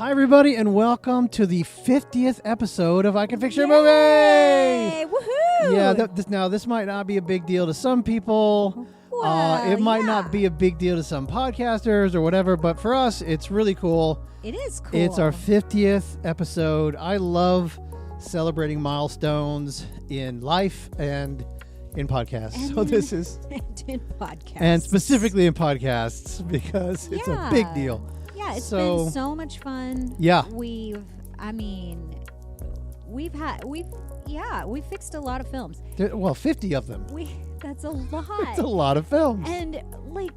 Hi, everybody, and welcome to the 50th episode of I Can Fix Your Movie! Woohoo! Yeah, this might not be a big deal to some people. Well, it might not be a big deal to some podcasters or whatever, but for us, it's really cool. It is cool. It's our 50th episode. I love celebrating milestones in life and in podcasts. So this is... and in podcasts. And specifically in podcasts, because it's a big deal. Yeah, it's been so much fun. Yeah. We've fixed a lot of films. 50 of them. That's a lot. It's a lot of films. And like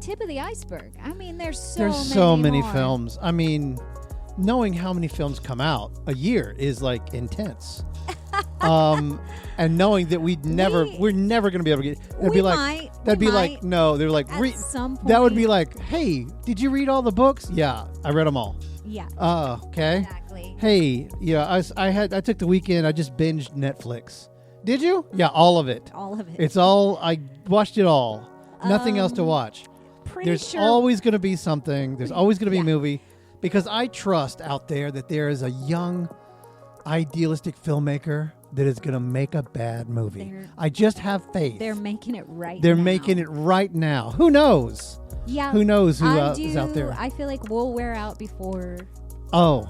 tip of the iceberg. I mean, there's so many more. films. I mean, knowing how many films come out a year is like intense. And knowing that we're never going to be able to get. Some point, that would be like, hey, did you read all the books? Yeah, I read them all. Yeah. Okay. Exactly. Hey, yeah, I took the weekend. I just binged Netflix. Did you? Yeah, all of it. All of it. It's all. I watched it all. Nothing else to watch. There's always going to be something. There's always going to be a movie, because I trust out there that there is a young, idealistic filmmaker that is going to make a bad movie. I just have faith. They're making it right now. They're making it right now. Who knows? Yeah. Who knows who is out there? I feel like we'll wear out before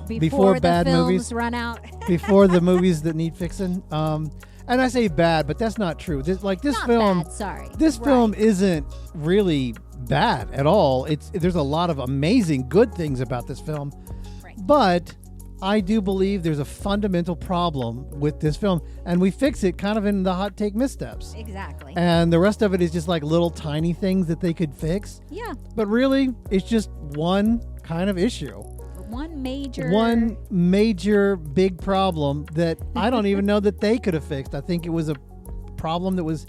before bad the films movies run out. Before the movies that need fixing. And I say bad, but that's not true. This not film, bad, sorry. This film isn't really bad at all. There's a lot of amazing good things about this film. Right. But I do believe there's a fundamental problem with this film, and we fix it kind of in the hot take missteps. Exactly. And the rest of it is just like little tiny things that they could fix. Yeah. But really, it's just one kind of issue. One major big problem that I don't even know that they could have fixed. I think it was a problem that was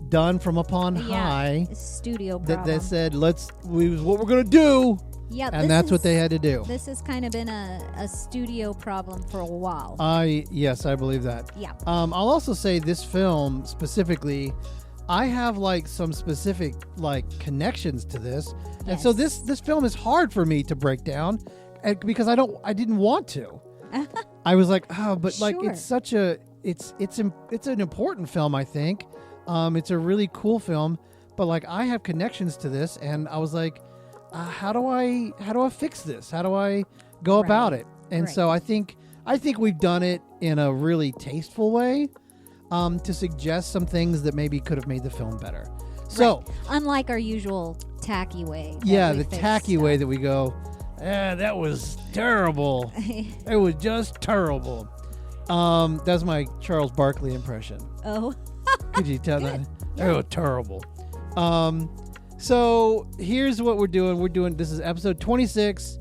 done from upon high. Studio problem. That said, what we're going to do. Yeah, and that's what they had to do. This has kind of been a studio problem for a while. Yes, I believe that. Yeah. I'll also say this film specifically, I have like some specific like connections to this. Yes. And so this film is hard for me to break down, because I didn't want to. I was like, but like Sure. it's such it's an important film, I think. It's a really cool film, but like I have connections to this, and I was like, how do I fix this? How do I go about it? And so I think we've done it in a really tasteful way, to suggest some things that maybe could have made the film better. So unlike our usual tacky way. The tacky way that we go, that was terrible. It was just terrible. That's my Charles Barkley impression. Oh. Could you tell that? It was terrible. So here's what we're doing. This is episode 26,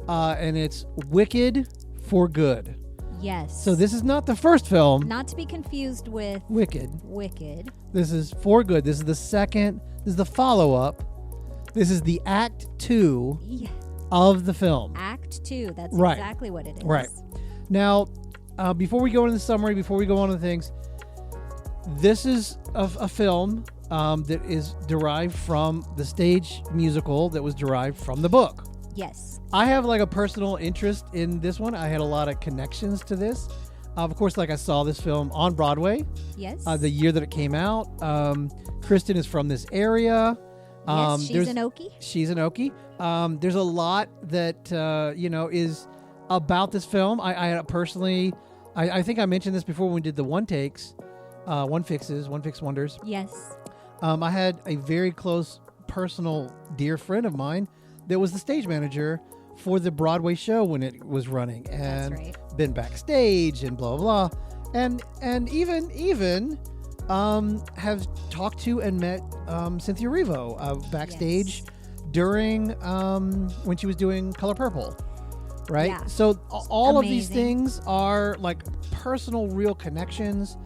and it's Wicked for Good. Yes. So this is not the first film. Not to be confused with Wicked. This is For Good. This is the second. This is the follow-up. This is the Act 2 of the film. Act 2. That's right. Exactly what it is. Right. Now, before we go into the summary, before we go on to things, this is a film that is derived from the stage musical that was derived from the book. Yes. I have like a personal interest in this one. I had a lot of connections to this. Of course, like I saw this film on Broadway. Yes. The year that it came out. Kristen is from this area. Yes, she's an Okie. She's an Okie. There's a lot that is about this film. I personally, I think I mentioned this before when we did the one fix wonders. Yes. I had a very close, personal, dear friend of mine that was the stage manager for the Broadway show when it was running, and been backstage and blah blah blah, and even have talked to and met Cynthia Erivo backstage during when she was doing Color Purple, right? Yeah. So all of these things are like personal, real connections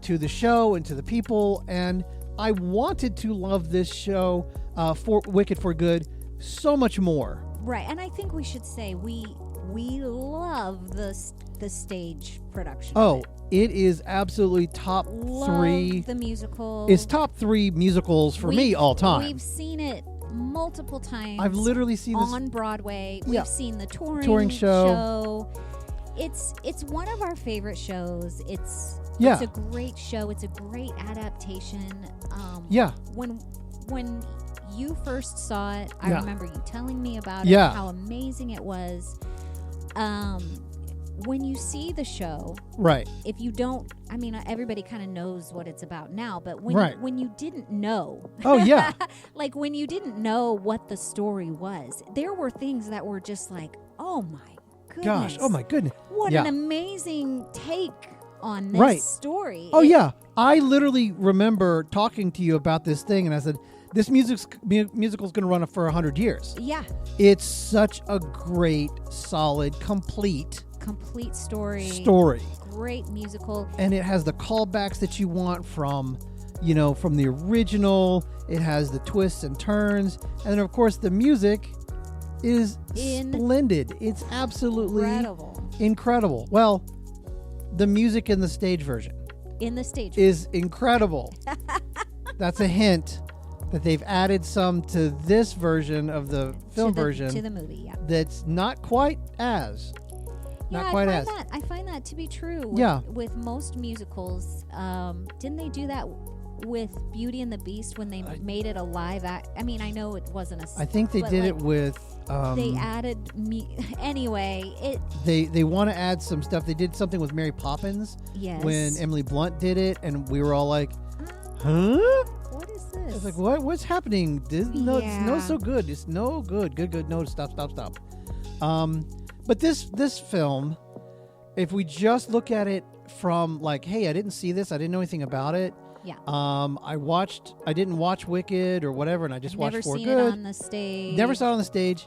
to the show and to the people, and I wanted to love this show, for Wicked for Good, so much more. Right, and I think we should say we love the stage production. Oh, it is absolutely top love 3. The musical. It's top 3 musicals for me all time. We've seen it multiple times. I've literally seen this on Broadway. Yeah. We've seen the touring show. It's one of our favorite shows. It's a great show. It's a great adaptation. When you first saw it, I remember you telling me about it, how amazing it was. When you see the show, right? If you don't, I mean, everybody kind of knows what it's about now, but when you didn't know, like when you didn't know what the story was, there were things that were just like, oh my goodness, gosh, oh my goodness, what an amazing take on this story. Oh I literally remember talking to you about this thing, and I said, this musical's going to run for 100 years. Yeah, it's such a great, solid, complete story. Great musical. And it has the callbacks that you want from the original. It has the twists and turns. And then, of course, the music is splendid. It's absolutely incredible. Well, the music in the stage version. Is incredible. That's a hint that they've added some to this version of the film version. To the movie, yeah. That's not quite as... I find that to be true. With most musicals, didn't they do that with Beauty and the Beast when they made it a live act? I mean, I know it wasn't a. I think they did it with. They added anyway. They want to add some stuff. They did something with Mary Poppins. Yes. When Emily Blunt did it, and we were all like, "Huh? What is this?" It's like, what's happening? It's no so good. It's no good. Good. No, stop. But this film, if we just look at it from like, hey, I didn't see this, I didn't know anything about it. Yeah. I didn't watch Wicked or whatever, and I just watched For Good. Never seen it on the stage. Never saw it on the stage.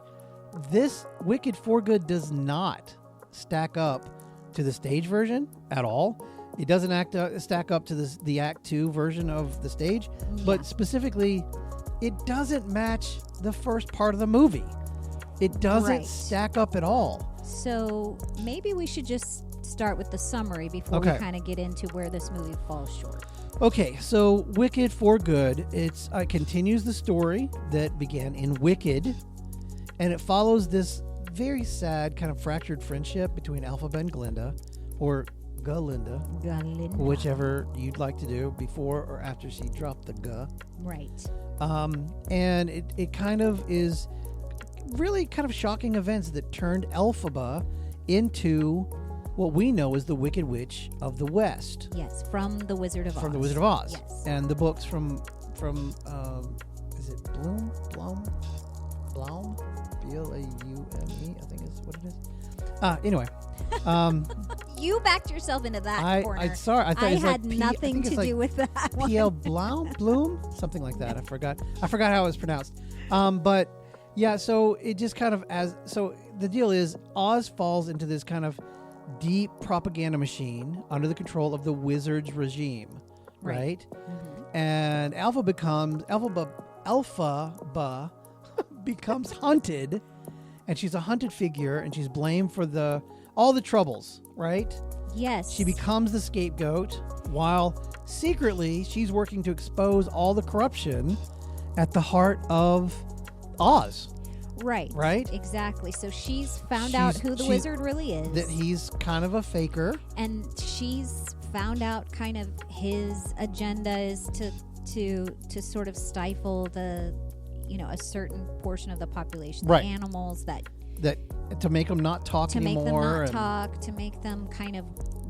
This Wicked For Good does not stack up to the stage version at all. It doesn't stack up to the Act 2 version of the stage, but specifically, it doesn't match the first part of the movie. It doesn't stack up at all. So maybe we should just start with the summary before we kind of get into where this movie falls short. Okay, so Wicked For Good, it continues the story that began in Wicked, and it follows this very sad kind of fractured friendship between Elphaba and Glinda, or Galinda, whichever you'd like to do, before or after she dropped the G. Right. And it kind of is really kind of shocking events that turned Elphaba into what we know as the Wicked Witch of the West. Yes, from The Wizard of Oz. From The Wizard of Oz. Yes. And the books from is it Bloom? Blaume? I think is what it is. Anyway. You backed yourself into that corner. I thought I it was had like nothing to do with that. P.L. Bloom? Something like that. I forgot how it was pronounced. But yeah, so it just kind of so the deal is Oz falls into this kind of deep propaganda machine under the control of the wizards regime, right? Mm-hmm. And Elphaba becomes hunted, and she's a hunted figure, and she's blamed for all the troubles, right? Yes. She becomes the scapegoat, while secretly she's working to expose all the corruption at the heart of Oz. Right. Exactly. So she's found out who the wizard really is. That he's kind of a faker. And she's found out kind of his agenda is to sort of stifle a certain portion of the population, the animals that to make them not talk anymore. To make them not talk, to make them kind of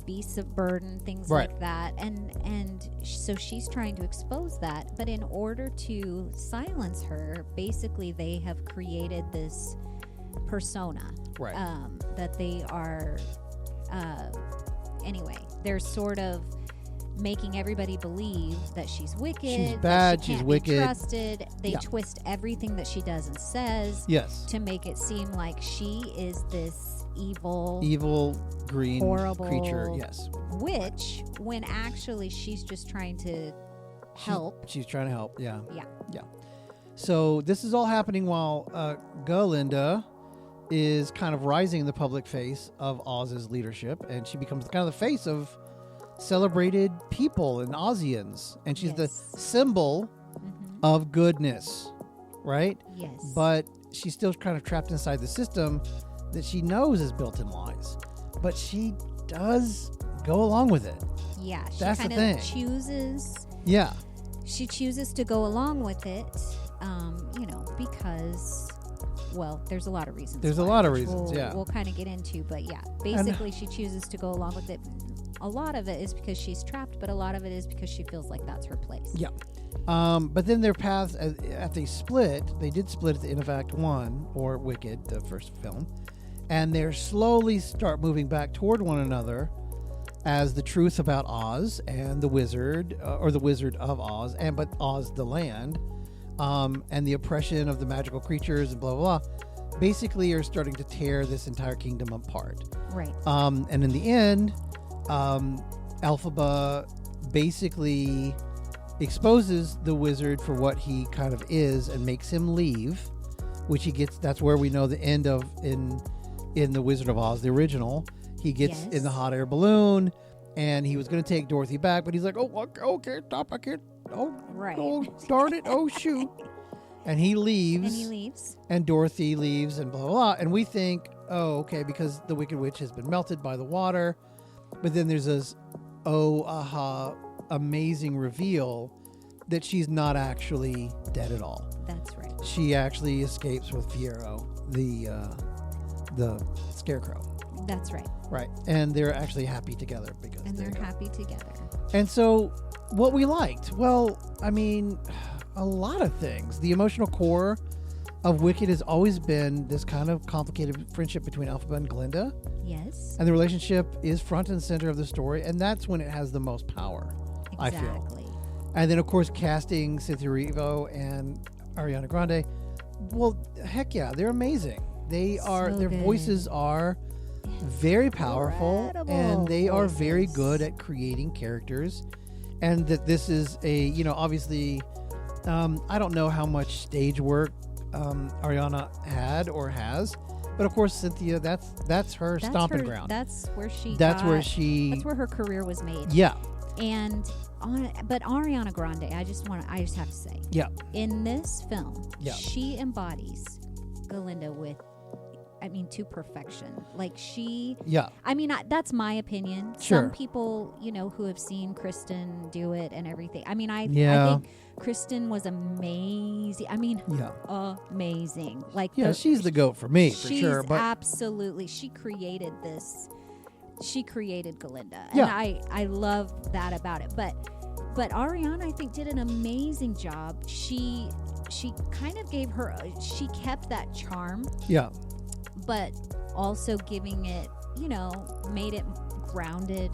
beasts of burden, things like that. And so she's trying to expose that. But in order to silence her, basically they have created this persona. Right. That they are, anyway, they're sort of making everybody believe that she's wicked. She's bad. That she can't she's wicked. Be trusted. They twist everything that she does and says. Yes. To make it seem like she is this evil, green, horrible creature. Yes. Witch, when actually she's just trying to help. She's trying to help. Yeah. Yeah. So this is all happening while Galinda is kind of rising in the public face of Oz's leadership, and she becomes kind of the face of celebrated people and Ozians, and she's the symbol of goodness, right? Yes. But she's still kind of trapped inside the system that she knows is built in lies. But she does go along with it. Yeah, she That's kind the thing. of chooses. Yeah. She chooses to go along with it, because, well, there's a lot of reasons. There's a lot of reasons, yeah. We'll kind of get into, but yeah, basically she chooses to go along with it. A lot of it is because she's trapped, but a lot of it is because she feels like that's her place. Yeah. But then their paths, after they did split at the end of Act 1, or Wicked, the first film, and they slowly start moving back toward one another as the truth about Oz and the wizard, or the Wizard of Oz, but Oz the land, and the oppression of the magical creatures and blah, blah, blah, basically are starting to tear this entire kingdom apart. Right. And in the end, Elphaba basically exposes the wizard for what he kind of is and makes him leave, which he gets. That's where we know the end of in the Wizard of Oz, the original. He gets in the hot air balloon, and he was going to take Dorothy back, but he's like, "Oh, can't stop! I can't! Oh, right! Oh, darn it! Oh, shoot!" And he leaves. And Dorothy leaves, and blah blah blah. And we think, "Oh, okay," because the Wicked Witch has been melted by the water. But then there's this, amazing reveal that she's not actually dead at all. That's right. She actually escapes with Fiero, the scarecrow. That's right. Right. And they're actually happy together they're happy together. And so what we liked, well, I mean, a lot of things. The emotional core of Wicked has always been this kind of complicated friendship between Elphaba and Glinda. Yes. And the relationship is front and center of the story, and that's when it has the most power, I feel. Exactly. And then, of course, casting Cynthia Erivo and Ariana Grande. Well, heck yeah, they're amazing. They are. So their good. voices are very powerful, and they are very good at creating characters. And that this is obviously, I don't know how much stage work Ariana had or has, but of course Cynthia, that's her stomping ground. That's where her career was made. Yeah. But Ariana Grande, I just have to say, yeah, in this film, yeah, she embodies Galinda to perfection. Yeah. That's my opinion. Sure. Some people, who have seen Kristen do it and everything. I think Kristen was amazing. Amazing. She's the GOAT for me, for sure. But absolutely, she created this. She created Galinda, yeah. And I love that about it. But Ariana, I think, did an amazing job. She kind of she kept that charm. Yeah. But also giving it, made it grounded.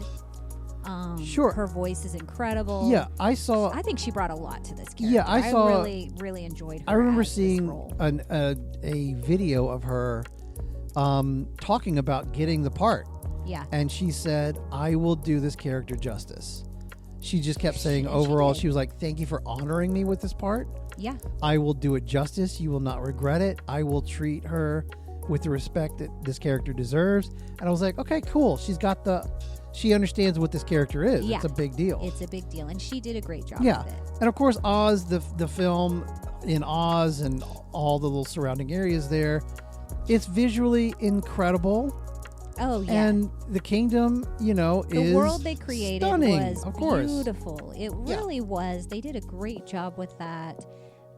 Sure. Her voice is incredible. Yeah, I think she brought a lot to this character. Yeah, I really, really enjoyed her. I remember seeing a video of her talking about getting the part. Yeah. And she said, "I will do this character justice." She just kept saying overall, she was like, "Thank you for honoring me with this part. Yeah. I will do it justice. You will not regret it. I will treat her with the respect that this character deserves." And I was like, okay, cool. She understands what this character is. Yeah. It's a big deal. It's a big deal. And she did a great job with it. And of course, Oz, the film in Oz and all the little surrounding areas there, it's visually incredible. Oh, yeah. And the kingdom, is the world they created stunning, was of course. Beautiful. It really was. They did a great job with that.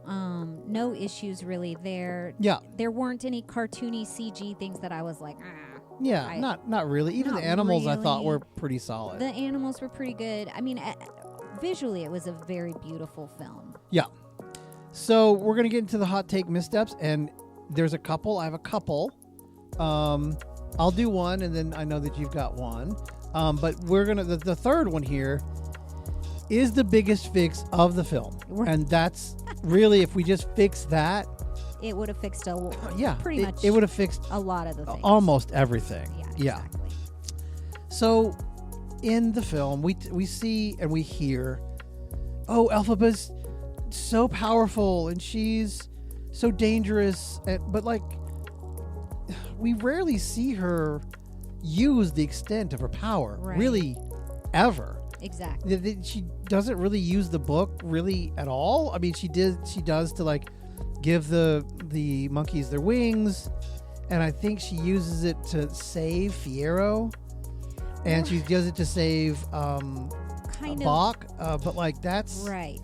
No issues really there. Yeah. There weren't any cartoony CG things that I was like, ah. Yeah, not really. Even the animals I thought were pretty solid. The animals were pretty good. Visually it was a very beautiful film. Yeah. So we're going to get into the hot take missteps, and there's a couple. I have a couple. I'll do one, and then I know that you've got one. But we're going to, the third one here is the biggest fix of the film. And that's really, if we just fix that, it would have fixed pretty much. It would have fixed a lot of the things. Almost everything. Yeah, exactly. So in the film, we see and we hear, oh, Elphaba's so powerful and she's so dangerous, but we rarely see her use the extent of her power, really, ever. Exactly. She doesn't really use the book really at all. She does to give the monkeys their wings, and I think she uses it to save Fiyero, and she does it to save Bach. But like that's right.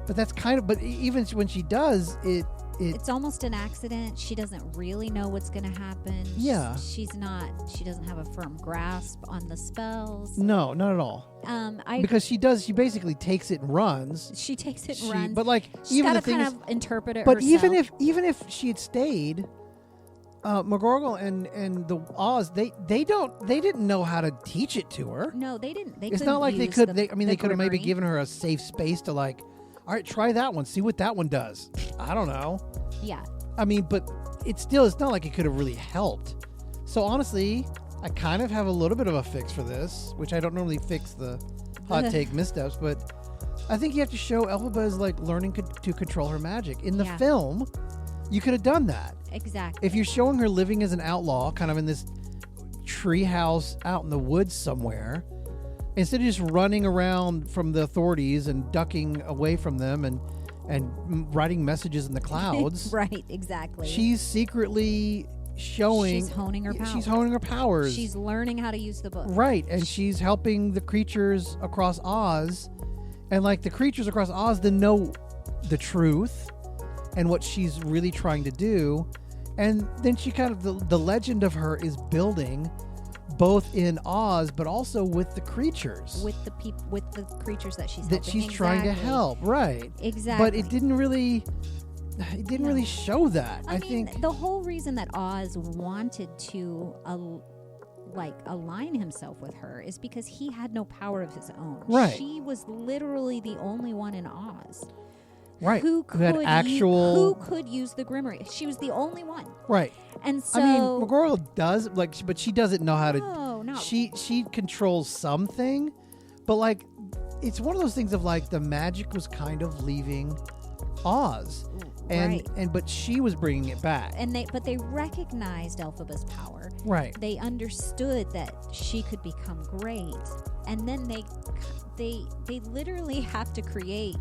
But that's kind of. But even when she does it. It's almost an accident. She doesn't really know what's going to happen. Yeah. She doesn't have a firm grasp on the spells. No, not at all. Because she basically takes it and runs. She takes it and runs. But like, she's got to kind of interpret it but herself. even if she had stayed, McGorgle and the Oz, they didn't know how to teach it to her. No, they didn't. It's not like they could. They could have maybe given her a safe space to like, all right, try that one. See what that one does. I don't know. Yeah. I mean, but it's not like it could have really helped. So honestly, I kind of have a little bit of a fix for this, which I don't normally fix the hot take missteps, but I think you have to show Elphaba is like learning to control her magic. In the film, you could have done that. Exactly. If you're showing her living as an outlaw, kind of in this tree house out in the woods somewhere, instead of just running around from the authorities and ducking away from them and writing messages in the clouds. Right, exactly. She's secretly showing... She's honing her powers. She's honing her powers. She's learning how to use the book. Right, and she's helping the creatures across Oz. And like the creatures across Oz then know the truth and what she's really trying to do. And then she kind of... The legend of her is building... both in Oz, but also with the creatures, with the creatures that she's helping. Trying to help, right? Exactly. But it didn't really show that. I think the whole reason that Oz wanted to align himself with her is because he had no power of his own. Right. She was literally the only one in Oz. Right. Who could use the Grimoire? She was the only one. Right. And so I mean, McGorgle does but she doesn't know how to. No. She controls something, but like, it's one of those things of like the magic was kind of leaving Oz, but she was bringing it back. And they recognized Elphaba's power. Right. They understood that she could become great, and then they literally have to create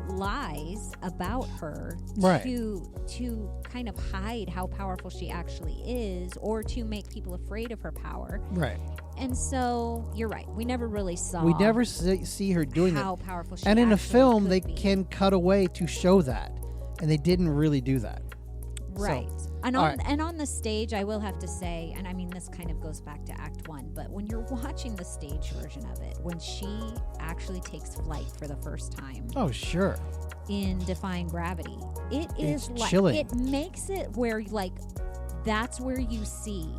lies about her to kind of hide how powerful she actually is, or to make people afraid of her power. Right. And so you're right. We never really saw. We never see her doing how powerful she. And in a film, they be. can cut away to show that, and they didn't really do that. Right. So, and on the stage, I will have to say, and I mean this kind of goes back to Act 1, but when you're watching the stage version of it, when she actually takes flight for the first time. Oh, sure. In Defying Gravity, it's like chilling. It makes it where like that's where you see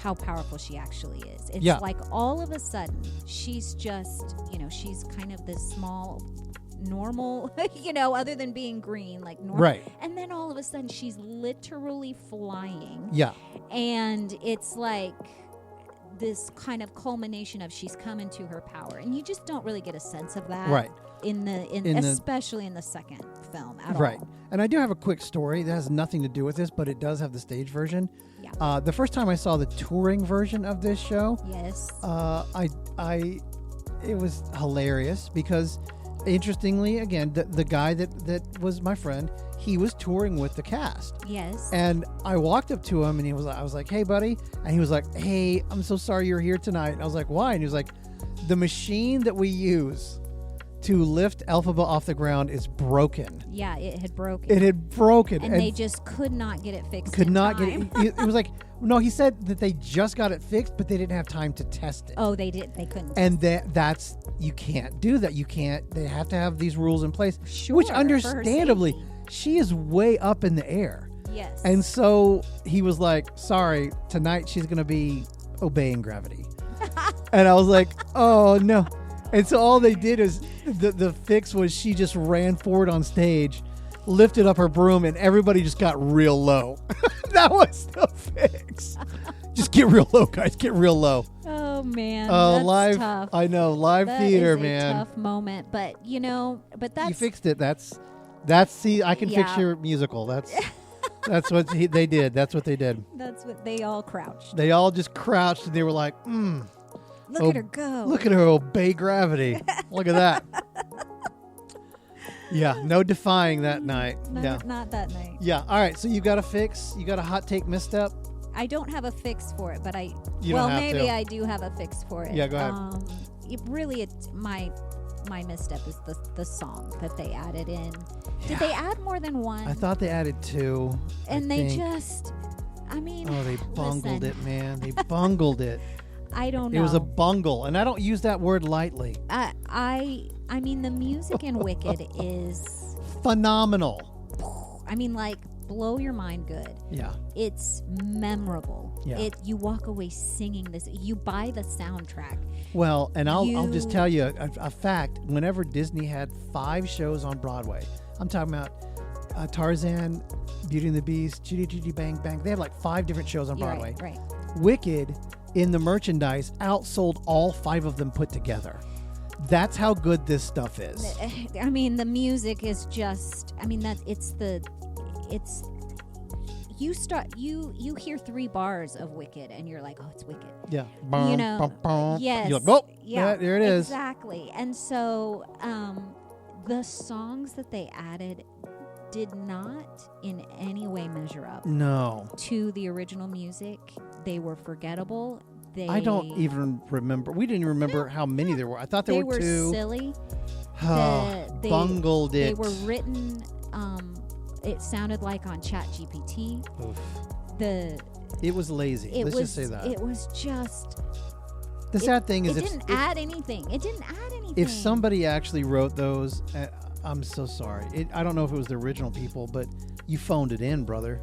how powerful she actually is. It's like all of a sudden she's just, she's kind of this small normal, other than being green, like normal. Right. And then all of a sudden she's literally flying. Yeah. And it's like this kind of culmination of she's come into her power. And you just don't really get a sense of that. Right. Especially in the second film at all. Right. And I do have a quick story that has nothing to do with this, but it does have the stage version. Yeah. The first time I saw the touring version of this show, yes, it was hilarious because, interestingly, again, the guy that was my friend, he was touring with the cast. Yes. And I walked up to him and I was like, "Hey, buddy," and he was like, "Hey, I'm so sorry you're here tonight." And I was like, "Why?" And he was like, "The machine that we use to lift Elphaba off the ground is broken." Yeah, it had broken. And they just could not get it fixed. Get it. It was like, no, he said that they just got it fixed, but they didn't have time to test it. Oh, they did. They couldn't. And that's, you can't do that. You can't. They have to have these rules in place. Sure, which, understandably, she is way up in the air. Yes. And so he was like, "Sorry, tonight she's going to be obeying gravity." And I was like, "Oh no." And so all they did is the fix was she just ran forward on stage, lifted up her broom, and everybody just got real low. That was the fix. Just get real low, guys. Get real low. Oh man, that's live. tough. I know, live that theater, is a man. Tough moment, but that's you fixed it. That's. See, I can fix your musical. That's what they did. That's what they did. That's what they all crouched. They all just crouched, and they were like, Look at her go. Look at her obey gravity. Look at that. Yeah, no defying that night. No, yeah. Not that night. Yeah. All right. So you got a fix. You got a hot take misstep. I don't have a fix for it, but You don't have maybe to. I do have a fix for it. Yeah, go ahead. My misstep is the song that they added in. Did they add more than one? I thought they added 2. And I they think. just, I mean, Oh, they bungled listen, it, man. They bungled it. I don't know. It was a bungle, and I don't use that word lightly. I mean, the music in Wicked is Phenomenal. I mean, like, blow your mind good. Yeah. It's memorable. Yeah. You walk away singing this. You buy the soundtrack. Well, and I'll just tell you a fact. Whenever Disney had 5 shows on Broadway, I'm talking about Tarzan, Beauty and the Beast, Chitty Chitty Bang Bang. They had like 5 different shows on Broadway. Right. Wicked, in the merchandise, outsold all 5 of them put together. That's how good this stuff is. I mean, the music is just. I mean, you hear 3 bars of Wicked and you're like, oh, it's Wicked. Yeah. You know, yes. You're like, oh, yeah, there it is. Exactly. And so the songs that they added did not in any way measure up to the original music. They were forgettable. I don't even remember. We didn't remember how many there were. I thought there were 2. They were silly. Bungled it. They were written... it sounded like on ChatGPT. It was lazy. Let's just say that. It was just... The sad thing is... It didn't add anything. If somebody actually wrote those, I'm so sorry. I don't know if it was the original people, but you phoned it in, brother.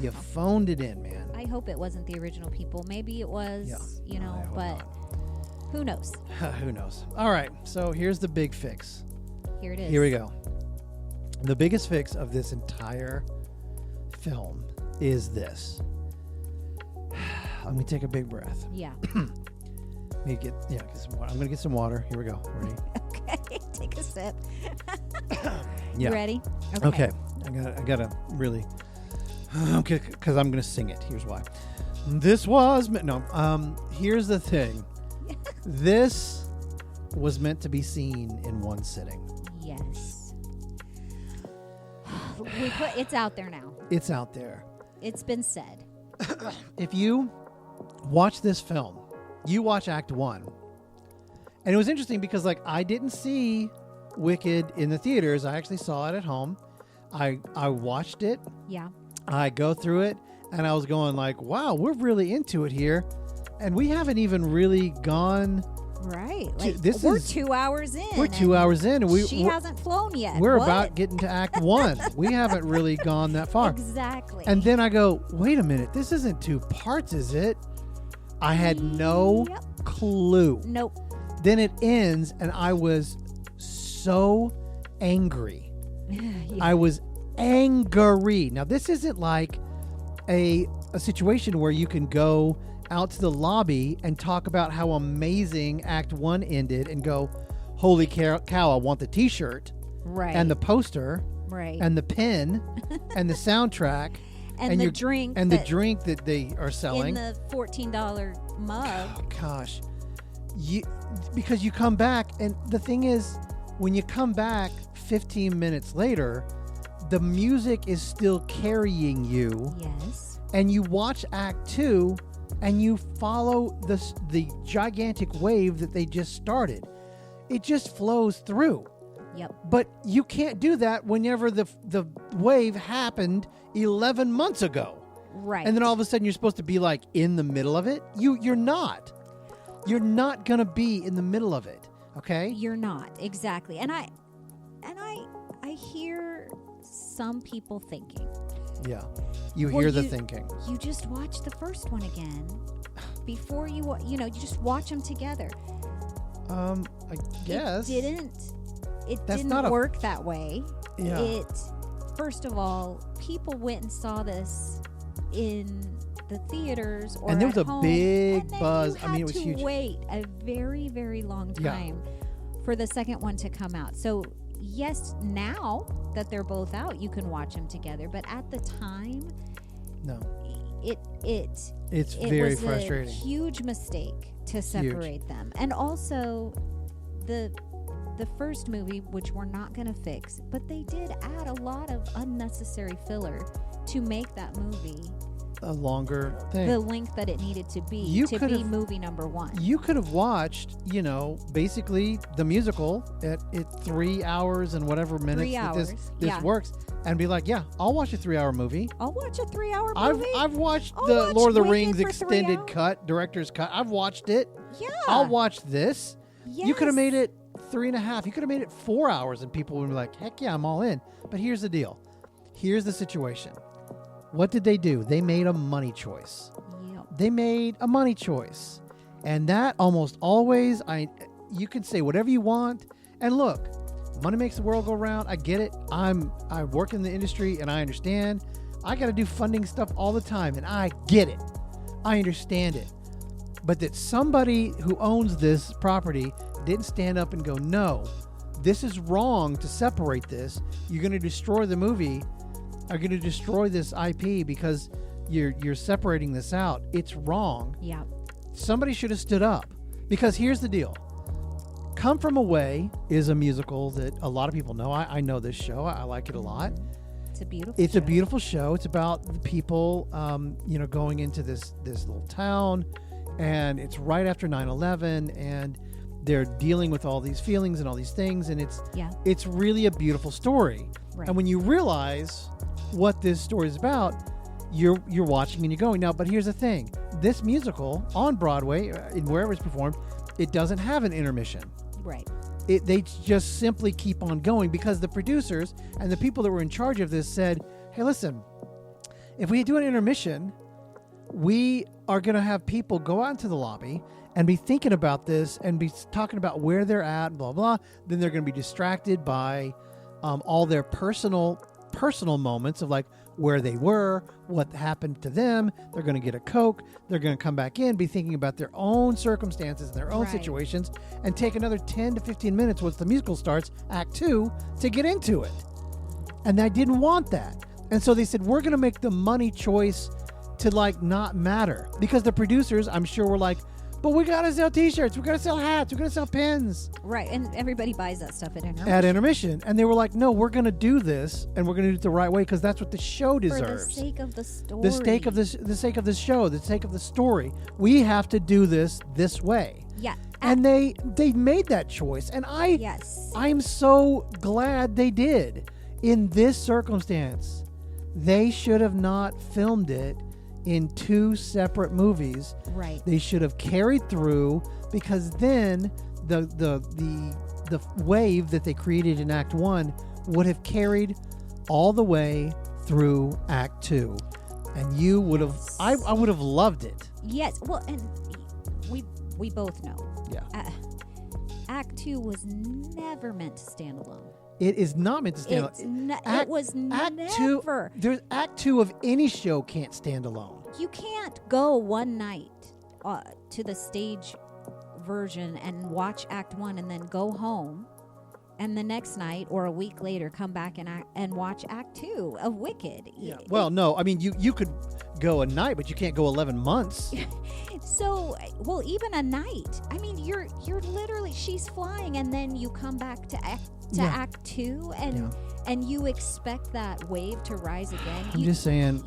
You phoned it in, man. I hope it wasn't the original people. Maybe it was, but not. who knows? Who knows? All right, so here's the big fix. Here it is. Here we go. The biggest fix of this entire film is this. Let me take a big breath. Yeah. Let me get some water. I'm going to get some water. Here we go. Ready? Okay, take a sip. Yeah. You ready? Okay. I got to really... Okay, because I'm going to sing it. Here's why. Here's the thing. This was meant to be seen in one sitting. Yes. It's out there now. It's out there. It's been said. If you watch this film, you watch Act 1. And it was interesting because, like, I didn't see Wicked in the theaters. I actually saw it at home. I watched it. Yeah. I go through it, and I was going like, wow, we're really into it here. And we haven't even really gone... Right. We're 2 hours in. We're 2 hours in. And she hasn't flown yet. We're about getting to Act 1. We haven't really gone that far. Exactly. And then I go, wait a minute. This isn't 2 parts, is it? I had no clue. Nope. Then it ends, and I was so angry. I was angry. Now, this isn't like a situation where you can go out to the lobby and talk about how amazing Act 1 ended and go, holy cow, I want the t-shirt. Right. And the poster. Right. And the pen. And the soundtrack. And the drink. And the drink that they are selling. In the $14 mug. Oh, gosh. Because you come back, and the thing is, when you come back 15 minutes later, the music is still carrying you. Yes. And you watch Act 2, and you follow the gigantic wave that they just started. It just flows through. Yep. But you can't do that whenever the wave happened 11 months ago. Right. And then all of a sudden you're supposed to be like in the middle of it. You're not. You're not going to be in the middle of it. Okay? You're not. Exactly. And I hear some people thinking. Yeah. You hear the thinking. You just watch the first one again before you just watch them together. I guess. It didn't work that way. Yeah. First of all, people went and saw this in the theaters or and there was at a home, big and then buzz. You had I mean, it was to huge. Wait a very, very long time for the second one to come out. So yes, now that they're both out, you can watch them together. But at the time, no, it's very was frustrating. A huge mistake to separate them, and also the the first movie, which we're not going to fix, but they did add a lot of unnecessary filler to make that movie a longer thing, the length that it needed to be movie number one. You could have watched, basically the musical at 3 hours and whatever minutes 3 hours. This works, and be like, yeah, I'll watch a 3-hour movie. I'll watch a 3-hour movie. I've watched the Lord of the Rings extended cut, director's cut. I've watched it. Yeah. I'll watch this. Yes. You could have made it 3.5. You could have made it 4 hours, and people would be like, heck yeah, I'm all in. But here's the deal. Here's the situation. What did they do? They made a money choice. Yep. They made a money choice. And that almost always, you can say whatever you want. And look, money makes the world go round. I get it. I work in the industry and I understand. I got to do funding stuff all the time and I get it. I understand it. But that somebody who owns this property didn't stand up and go, no, this is wrong to separate this. You're going to destroy the movie. Are going to destroy this IP because you're separating this out. It's wrong. Yeah. Somebody should have stood up, because here's the deal. Come From Away is a musical that a lot of people know. I know this show. I like it a lot. It's a beautiful. It's a beautiful show. It's about the people, going into this little town, and it's right after 9/11, and they're dealing with all these feelings and all these things, and it's really a beautiful story. Right. And when you realize what this story is about, you're watching and you're going, now, but here's the thing. This musical on Broadway, in wherever it's performed, it doesn't have an intermission. Right. They just simply keep on going, because the producers and the people that were in charge of this said, hey, listen, if we do an intermission, we are going to have people go out into the lobby and be thinking about this and be talking about where they're at, blah, blah. Then they're going to be distracted by all their personal moments of like where they were, what happened to them. They're going to get a Coke. They're going to come back in, be thinking about their own circumstances and their own situations, and take another 10 to 15 minutes once the musical starts, Act 2, to get into it. And I didn't want that. And so they said, we're going to make the money choice to like not matter, because the producers, I'm sure, were like, but we got to sell t-shirts, we got to sell hats, we got to sell pins. Right, and everybody buys that stuff at intermission. At intermission. And they were like, no, we're going to do this, and we're going to do it the right way, because that's what the show deserves. For the sake of the story. The sake of the show, the sake of the story. We have to do this way. Yeah. And they made that choice. And I'm so glad they did. In this circumstance, they should have not filmed it in 2 separate movies. Right. They should have carried through, because then the wave that they created in Act 1 would have carried all the way through Act 2. And you would have, I would have loved it. Yes. Well, and we both know. Yeah. Act 2 was never meant to stand alone. It is not meant to stand alone. It was never. Act 2 of any show can't stand alone. You can't go one night to the stage version and watch Act 1 and then go home, and the next night or a week later come back and watch Act 2 of Wicked. Yeah. Well, no. I mean, you could go a night, but you can't go 11 months. So, well, even a night. I mean, you're literally, she's flying, and then you come back to Act 2, and you expect that wave to rise again. I'm just saying,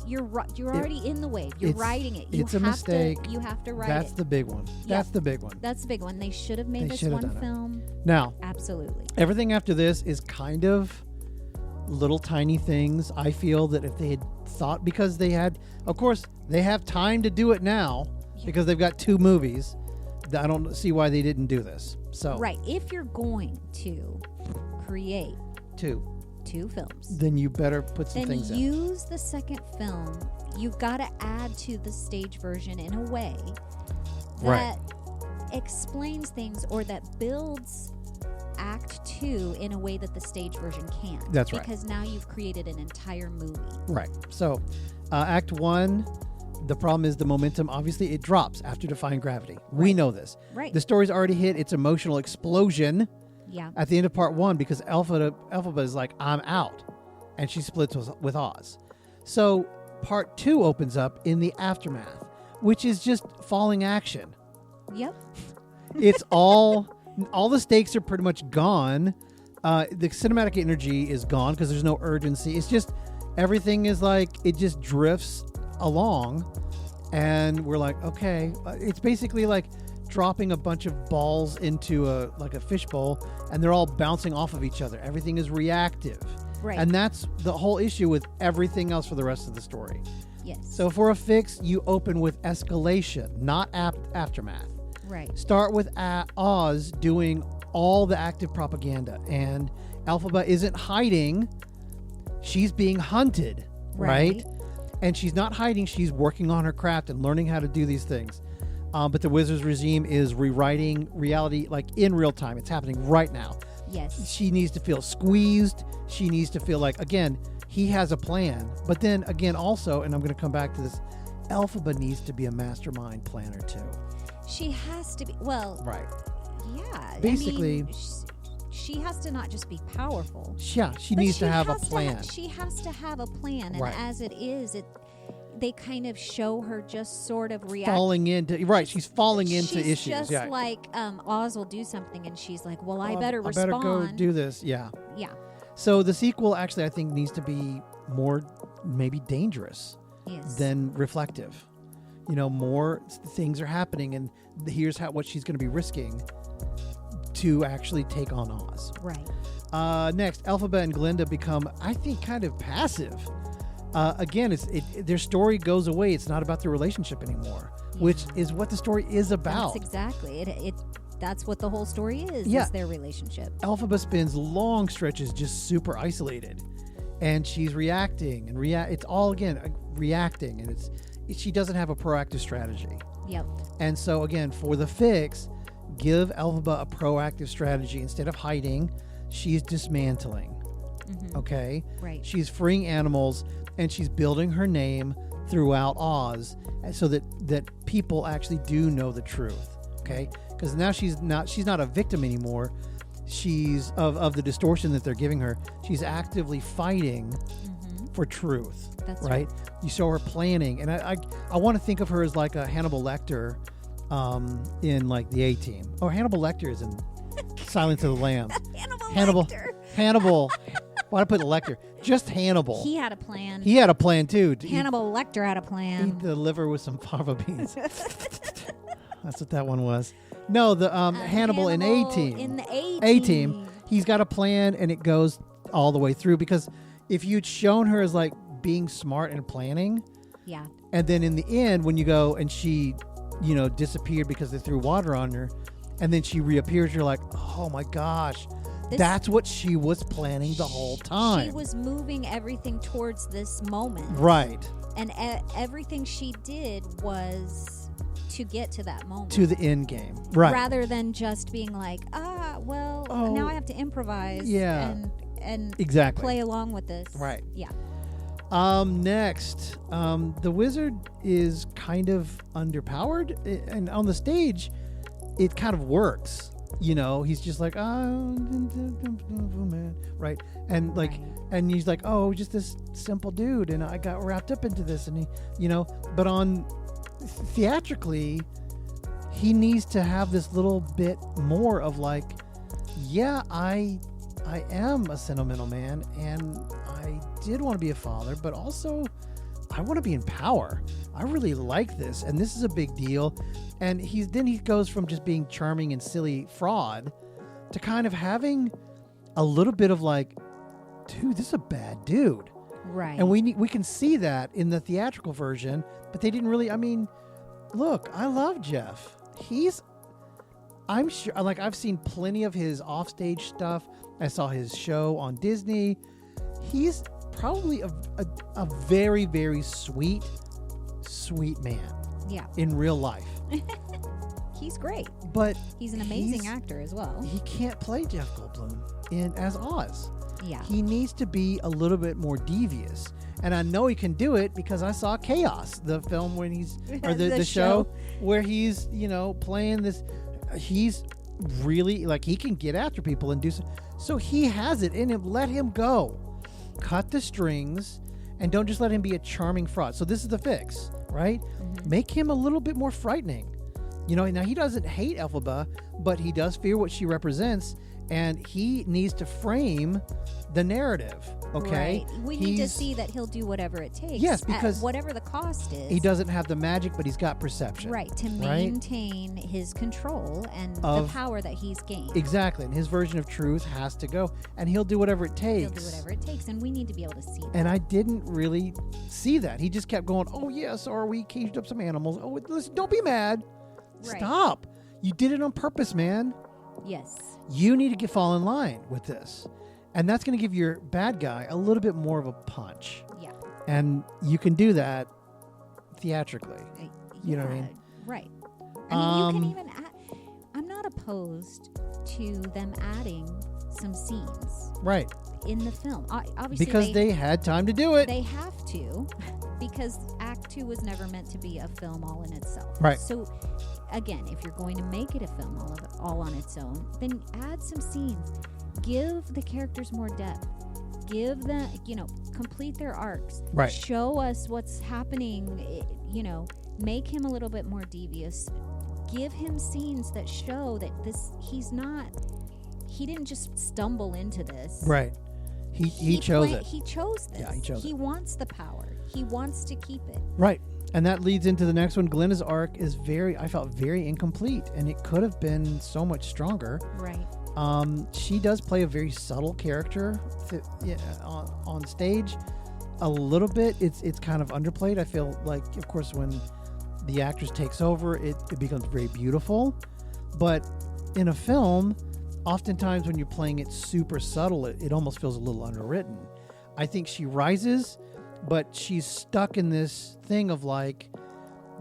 you're already in the wave. You're riding it. It's a mistake. You have to ride it. That's the big one. That's the big one. That's the big one. They should have made this one film. Now, absolutely. Everything after this is kind of little tiny things. I feel that if they had thought, because they had, of course, they have time to do it now because they've got 2 movies. I don't see why they didn't do this. So right, if you're going to create 2 films, then you better put some things in. Then use the second film. You've got to add to the stage version in a way that explains things, or that builds Act 2 in a way that the stage version can't. That's right. Because now you've created an entire movie. Right. So Act 1, the problem is the momentum. Obviously, it drops after Defying Gravity. Right. We know this. Right. The story's already hit its emotional explosion at the end of part 1, because Elphaba is like, I'm out. And she splits with Oz. So part 2 opens up in the aftermath, which is just falling action. Yep. It's all all the stakes are pretty much gone. The cinematic energy is gone because there's no urgency. It's just everything is like it just drifts along, and we're like, okay, it's basically like dropping a bunch of balls into a fishbowl, and they're all bouncing off of each other. Everything is reactive, right? And that's the whole issue with everything else for the rest of the story. Yes. So for a fix, you open with escalation, not aftermath. Right. Start with Oz doing all the active propaganda, and Elphaba isn't hiding. She's being hunted, right? And she's not hiding. She's working on her craft and learning how to do these things. But the Wizards regime is rewriting reality like in real time. It's happening right now. Yes. She needs to feel squeezed. She needs to feel like, again, he has a plan. But then again, also, and I'm going to come back to this, Elphaba needs to be a mastermind planner too. She has to be. Well, right. Yeah. Basically, she has to not just be powerful. Yeah, she needs to have a plan. She has to have a plan. And right. as it is, they kind of show her just sort of react. Falling into, right, she's falling into issues. She's just like, Oz will do something and she's like, well, I better respond. I better go do this, yeah. Yeah. So the sequel actually, I think, needs to be more maybe dangerous than reflective. You know, more things are happening and here's what she's going to be risking to actually take on Oz. Right. Next, Elphaba and Glinda become, I think, kind of passive. Again, their story goes away. It's not about their relationship anymore, which is what the story is about. That's exactly. That's what the whole story is their relationship. Elphaba spends long stretches just super isolated, and she's reacting and it's all again reacting, and she doesn't have a proactive strategy. Yep. And so again, for the fix, give Elphaba a proactive strategy. Instead of hiding, she's dismantling. Mm-hmm. Okay? Right. She's freeing animals, and she's building her name throughout Oz so that people actually do know the truth. Okay? Because now she's not a victim anymore. She's of the distortion that they're giving her. She's actively fighting for truth. That's right. You show her planning, and I want to think of her as like a Hannibal Lecter in like the A-Team. Or Hannibal Lecter is in Silence of the Lambs. Hannibal. Why'd I put Lecter? Just Hannibal. He had a plan. He had a plan too. Hannibal Lecter had a plan. Eat the liver with some fava beans. That's what that one was. No, the Hannibal in A-Team. In the A-Team. A-Team. He's got a plan, and it goes all the way through. Because if you'd shown her as like being smart and planning, yeah, and then in the end, when you go and she, disappeared because they threw water on her, and then she reappears, you're like, oh my gosh, that's what she was planning the whole time. She was moving everything towards this moment, right? And everything she did was to get to that moment, to the end game, right? Rather than just being like, now I have to improvise, and exactly play along with this, right? Yeah. Next, the wizard is kind of underpowered, and on the stage, it kind of works. He's just like, right, and like, and he's like, oh, just this simple dude, and I got wrapped up into this, and but on theatrically, he needs to have this little bit more of like, yeah, I am a sentimental man, and I did want to be a father, but also I want to be in power. I really like this, and this is a big deal. And he goes from just being charming and silly fraud to kind of having a little bit of like, dude, this is a bad dude. Right. And we can see that in the theatrical version, but they didn't really. I mean, look, I love Jeff. I'm sure, like, I've seen plenty of his offstage stuff. I saw his show on Disney. He's probably a very, very sweet man. Yeah. In real life. He's great. But he's an amazing actor as well. He can't play Jeff Goldblum as Oz. Yeah. He needs to be a little bit more devious. And I know he can do it because I saw Chaos, the film when the show where he's, playing this. He's really, like, he can get after people and do so he has it in him. Let him go. Cut the strings and don't just let him be a charming fraud. So this is the fix, right? Mm-hmm. Make him a little bit more frightening. Now he doesn't hate Elphaba, but he does fear what she represents, and he needs to frame the narrative. Okay, right. We need to see that he'll do whatever it takes. Yes, because whatever the cost is. He doesn't have the magic, but he's got perception. Right, to maintain his control and the power that he's gained. Exactly, and his version of truth has to go, and he'll do whatever it takes. He'll do whatever it takes, and we need to be able to see that. And I didn't really see that. He just kept going, oh, yes, or we caged up some animals. Oh, listen, don't be mad. Right. Stop. You did it on purpose, man. Yes. You need to fall in line with this. And that's going to give your bad guy a little bit more of a punch. Yeah. And you can do that theatrically. You know what I mean? Right. I mean, you can even add... I'm not opposed to them adding some scenes. Right. In the film. Obviously, because they had time to do it. They have to. Because Act 2 was never meant to be a film all in itself. Right. So... Again, if you're going to make it a film all on its own, then add some scenes. Give the characters more depth. Give them, complete their arcs. Right. Show us what's happening, make him a little bit more devious. Give him scenes that show that he didn't just stumble into this. Right. He chose it. He chose this. Yeah, he chose it. He wants the power. He wants to keep it. Right. And that leads into the next one. Glenna's arc is I felt very incomplete, and it could have been so much stronger. Right. She does play a very subtle character on stage. A little bit. It's kind of underplayed. I feel like, of course, when the actress takes over, it becomes very beautiful. But in a film, oftentimes when you're playing it super subtle, it almost feels a little underwritten. I think she rises, but she's stuck in this thing of like,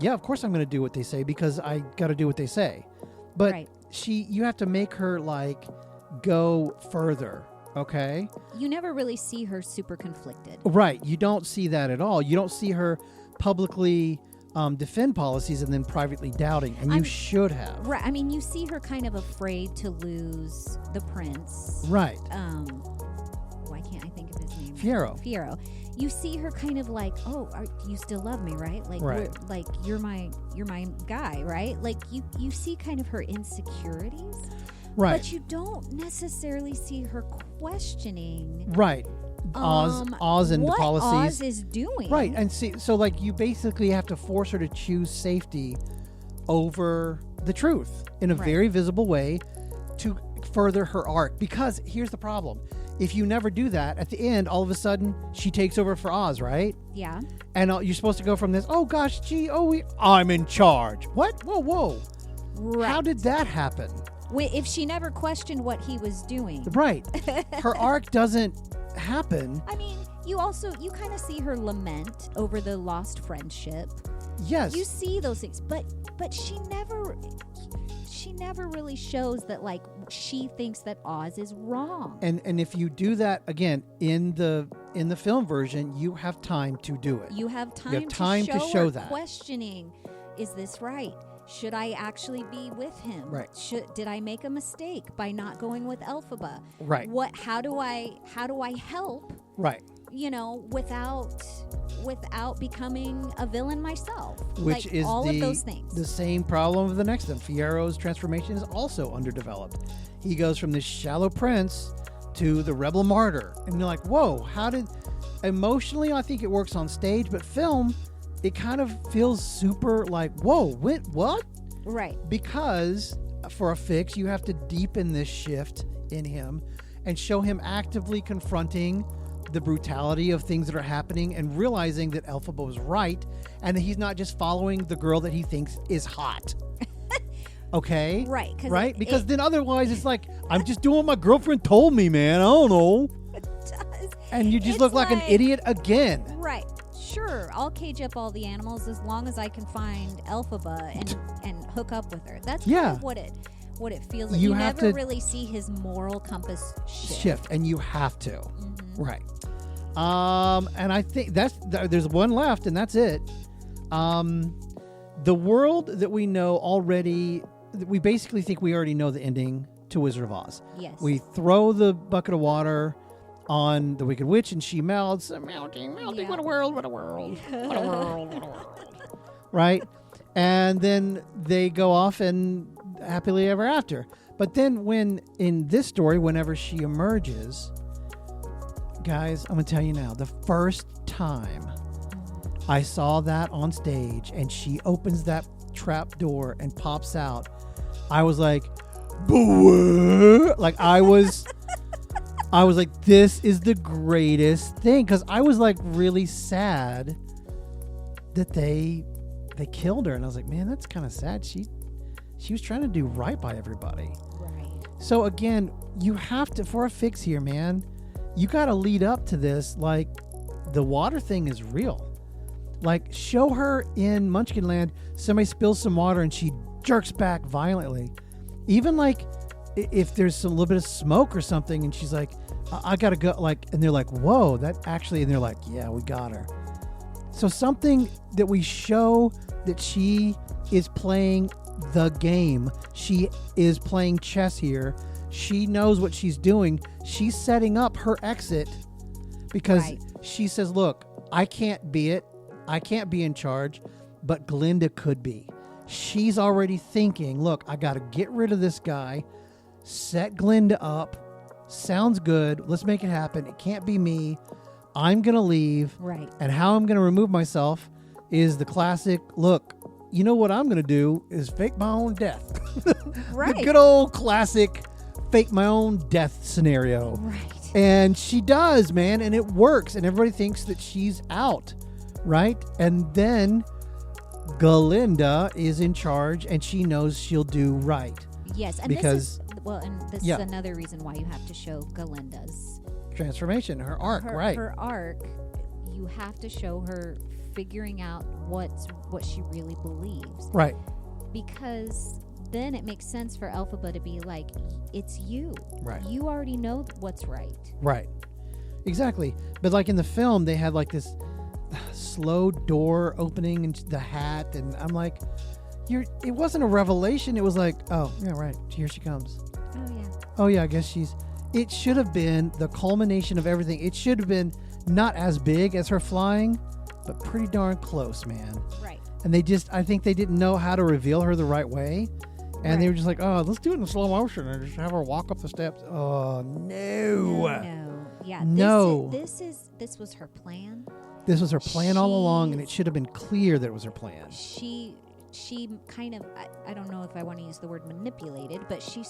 yeah, of course I'm going to do what they say because I got to do what they say. But you have to make her like go further. Okay. You never really see her super conflicted. Right. You don't see that at all. You don't see her publicly defend policies and then privately doubting, and you should have. Right. I mean, you see her kind of afraid to lose the prince. Right. Why can't I think of his name? Fiyero. You see her kind of like, you still love me, right? Like, right. You're my guy, right? Like you see kind of her insecurities, right? But you don't necessarily see her questioning, right? Oz and the policies. What Oz is doing, right? And see, so like you basically have to force her to choose safety over the truth in a very visible way to further her arc. Because here's the problem. If you never do that, at the end, all of a sudden, she takes over for Oz, right? Yeah. And you're supposed to go from this, oh gosh, I'm in charge. What? Whoa. Right. How did that happen? If she never questioned what he was doing. Right. Her arc doesn't happen. I mean, you kind of see her lament over the lost friendship. Yes. You see those things, but she never really shows that like she thinks that Oz is wrong. And if you do that again in the film version, you have time to do it. You have time to show her that. Questioning, is this right? Should I actually be with him? Right. Did I make a mistake by not going with Elphaba? Right. How do I help? Right. Without becoming a villain myself. Which like is all of those things. The same problem of the next one. Fiyero's transformation is also underdeveloped. He goes from this shallow prince to the rebel martyr. And you're like, whoa, emotionally, I think it works on stage, but film, it kind of feels super like, whoa, what? Right. Because for a fix, you have to deepen this shift in him and show him actively confronting the brutality of things that are happening and realizing that Elphaba was right and that he's not just following the girl that he thinks is hot. Okay? Right. Because then otherwise it's like, I'm just doing what my girlfriend told me, man. I don't know. It does. And you just look like an idiot again. Right. Sure, I'll cage up all the animals as long as I can find Elphaba and hook up with her. That's kind of what it feels like. You never really see his moral compass shift. And you have to. Mm-hmm. Right. And I think there's one left, and that's it. The world that we know already, we basically think we already know the ending to Wizard of Oz. Yes. We throw the bucket of water on the Wicked Witch, and she melts. Melting. Yeah. What a world. Right? And then they go off and happily ever after. But then when, in this story, whenever she emerges, guys, I'm going to tell you now, the first time I saw that on stage and she opens that trap door and pops out, I was like, boo! Like I was like, this is the greatest thing. Because I was like really sad that they killed her. And I was like, man, that's kind of sad. She was trying to do right by everybody. Right. So again, you have to, for a fix here, man, you got to lead up to this. Like, the water thing is real. Like, show her in Munchkinland, somebody spills some water and she jerks back violently. Even like if there's a little bit of smoke or something and she's like, I gotta go, like, and they're like, whoa, that actually, and they're like, yeah, we got her. So something that we show that she is playing the game. She is playing chess here. She knows what she's doing. She's setting up her exit because she says, look, I can't be it. I can't be in charge, but Glinda could be. She's already thinking, look, I got to get rid of this guy, set Glinda up. Sounds good. Let's make it happen. It can't be me. I'm going to leave. Right. And how I'm going to remove myself is the classic, look, you know what I'm going to do is fake my own death. Right. The good old classic fake my own death scenario. Right. And she does, man, and it works. And everybody thinks that she's out, right? And then Glinda is in charge and she knows she'll do right. Yes. And because, this is another reason why you have to show Glinda's transformation, her arc, right? Her arc, you have to show her figuring out what she really believes. Right. Because then it makes sense for Elphaba to be like, it's you. Right. You already know what's right. Right. Exactly. But like in the film, they had like this slow door opening into the hat, and I'm like, it wasn't a revelation. It was like, oh, yeah, right. Here she comes. Oh, yeah. Oh, yeah, I guess it should have been the culmination of everything. It should have been not as big as her flying, but pretty darn close, man. Right. And I think they didn't know how to reveal her the right way. And they were just like, oh, let's do it in slow motion and just have her walk up the steps. Oh, no. No. Yeah. No. This was her plan. This was her plan all along, and it should have been clear that it was her plan. She kind of, I don't know if I want to use the word manipulated, but she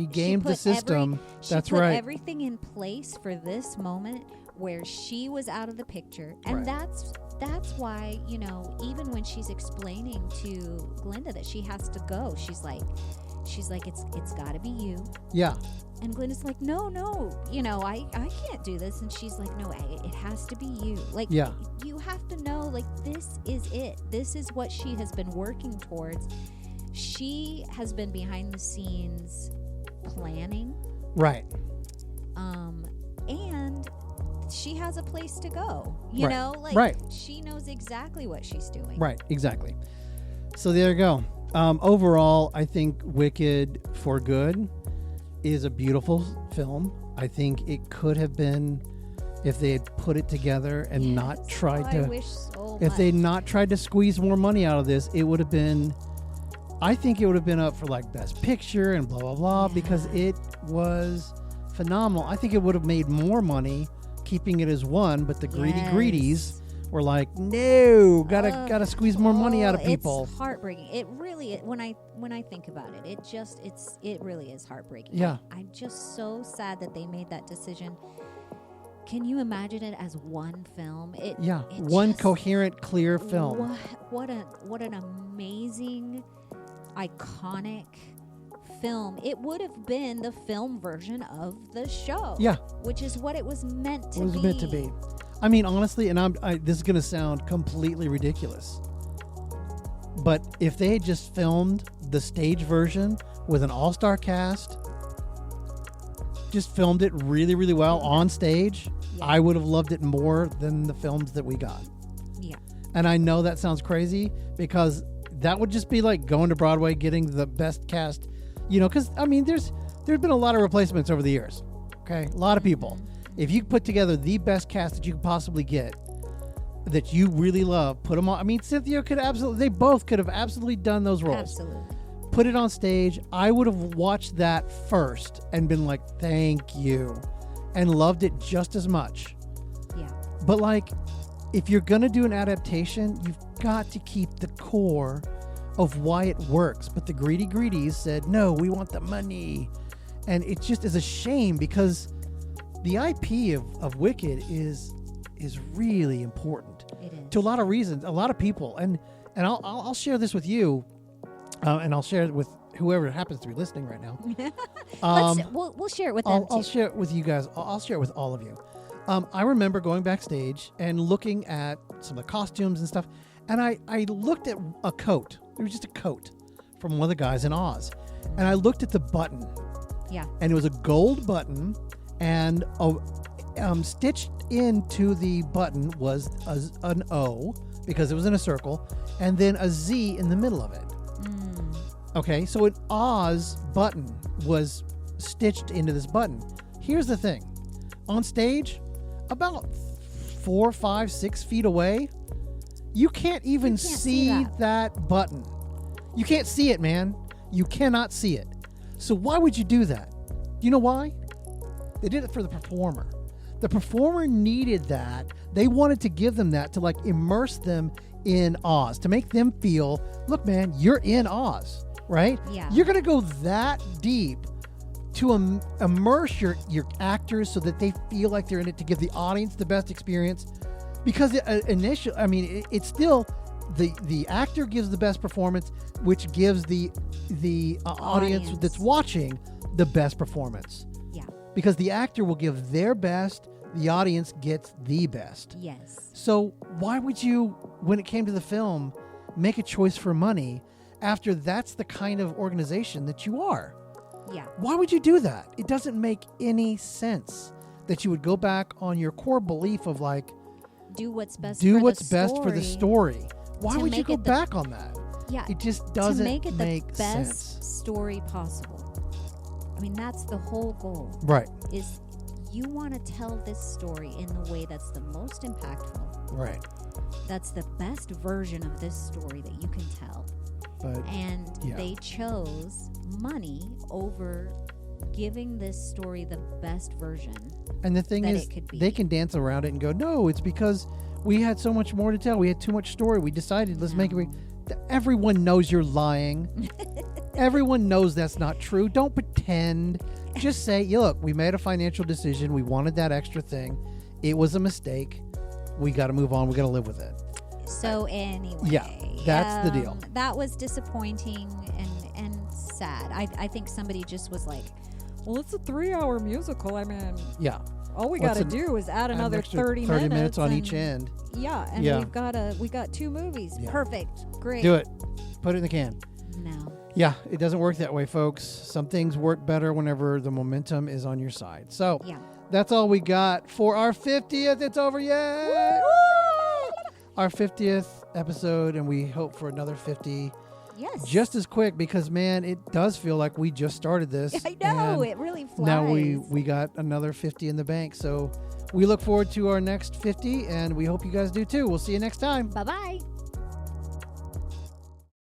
gamed the system. That's right. right. Everything in place for this moment where she was out of the picture. And that's why, even when she's explaining to Glinda that she has to go, she's like, it's got to be you. Yeah. And Glinda's like, no, I can't do this. And she's like, no, it has to be you. Like, you have to know, like, this is it. This is what she has been working towards. She has been behind the scenes planning. Right. And she has a place to go. She knows exactly what she's doing. Right, exactly. So there you go. Overall, I think Wicked for Good is a beautiful film. I think it could have been, if they had put it together and not tried to, if they'd not tried to squeeze more money out of this, it would have been, I think it would have been up for like Best Picture and blah, blah, blah, because it was phenomenal. I think it would have made more money keeping it as one, but the greedies were like, no, gotta squeeze more money out of people. It's heartbreaking. It really, when I think about it, it really is heartbreaking. Yeah. I'm just so sad that they made that decision. Can you imagine it as one film? One coherent, clear film. What an amazing, iconic film. It would have been the film version of the show. Yeah. Which is what it was meant to be. It was meant to be. I mean, honestly, and this is going to sound completely ridiculous, but if they had just filmed the stage version with an all-star cast, just filmed it really, really well on stage, I would have loved it more than the films that we got. Yeah. And I know that sounds crazy because that would just be like going to Broadway, getting the best cast, because, I mean, there's been a lot of replacements over the years. Okay. A lot of people. If you put together the best cast that you could possibly get, that you really love, put them on. I mean, Cynthia they both could have absolutely done those roles. Absolutely. Put it on stage. I would have watched that first and been like, thank you, and loved it just as much. Yeah. But like, if you're going to do an adaptation, you've got to keep the core of why it works. But the greedies said, no, we want the money. And it just is a shame because the IP of Wicked is really important. It is. To a lot of reasons, a lot of people. And I'll share this with you, and I'll share it with whoever happens to be listening right now. We'll share it with them I'll too. share it with you guys. I'll share it with all of you. I remember going backstage and looking at some of the costumes and stuff, and I looked at a coat. It was just a coat from one of the guys in Oz, and I looked at the button. Yeah. And it was a gold button, and stitched into the button was an O because it was in a circle, and then a Z in the middle of it. Okay, so an Oz button was stitched into this button. Here's the thing. On stage, about 4, 5, 6 feet away, you can't even see that button. You can't see it, man. You cannot see it. So why would you do that? You know why? They did it for the performer. The performer needed that. They wanted to give them that to like immerse them in Oz, to make them feel, look, man, you're in Oz, right? Yeah. You're going to go that deep to immerse your actors so that they feel like they're in it, to give the audience the best experience. Because initially, I mean, it's still the actor gives the best performance, which gives the audience that's watching the best performance. Yeah. Because the actor will give their best, the audience gets the best. Yes. So why would you, when it came to the film, make a choice for money after that's the kind of organization that you are? Yeah. Why would you do that? It doesn't make any sense that you would go back on your core belief of like, do what's best for the story. Why would you go back on that? Yeah. It just doesn't make it the best sense. story possible. I mean, that's the whole goal. Right. Is you want to tell this story in the way that's the most impactful. Right. That's the best version of this story that you can tell. And they chose money over giving this story the best version. And the thing is, they can dance around it and go, no, it's because we had so much more to tell. We had too much story. We decided, let's make it. Everyone knows you're lying. Everyone knows that's not true. Don't pretend. Just say, look, we made a financial decision. We wanted that extra thing. It was a mistake. We got to move on. We got to live with it. So anyway. Yeah, that's the deal. That was disappointing and sad. I think somebody just was like, well, it's a 3-hour musical. I mean, yeah. All we got to do is add another 30 minutes on each end. Yeah, and we got 2 movies. Yeah. Perfect. Great. Do it. Put it in the can. No. Yeah, it doesn't work that way, folks. Some things work better whenever the momentum is on your side. So that's all we got for our 50th. It's over. Yay! Our 50th episode, and we hope for another 50. Yes. Just as quick, because, man, it does feel like we just started this. I know. It really flies. Now we got another 50 in the bank. So we look forward to our next 50, and we hope you guys do too. We'll see you next time. Bye-bye.